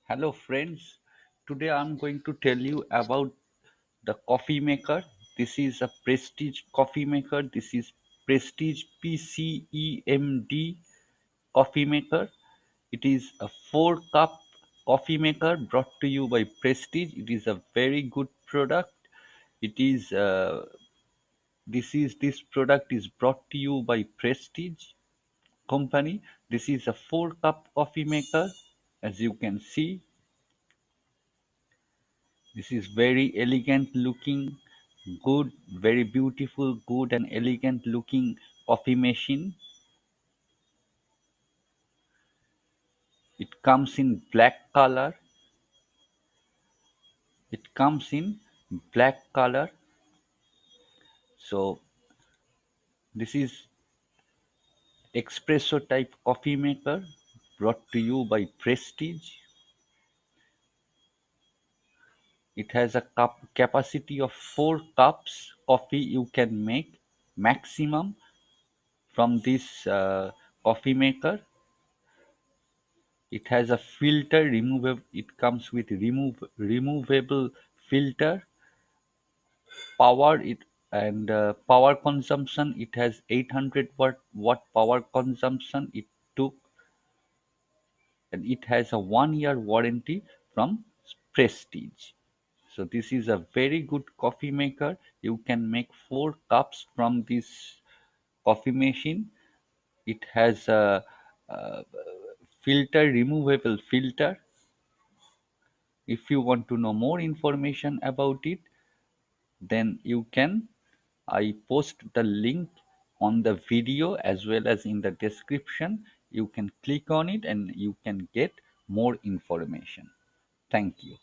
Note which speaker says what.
Speaker 1: Hello friends, today I'm going to tell you about the coffee maker. This is a Prestige coffee maker. This is Prestige PCEMD coffee maker. It is a 4 cup coffee maker brought to you by Prestige. It is a very good product. It is this product is brought to you by Prestige company. This is a 4 cup coffee maker. As you can see, this is very elegant looking, good, very beautiful, good and elegant looking coffee machine. It comes in black color. It comes in black color. So this is espresso type coffee maker brought to you by Prestige. It has a capacity of 4 cups coffee you can make maximum from this coffee maker. It has a filter removable. It comes with removable filter. Power it and power consumption. It has 800 watt power consumption. It took, and it has a 1 year warranty from Prestige. So this is a very good coffee maker. You can make 4 cups from this coffee machine. It has a filter removable filter. If you want to know more information about it, then you can I post the link on the video as well as in the description. You can click on it and you can get more information. Thank you.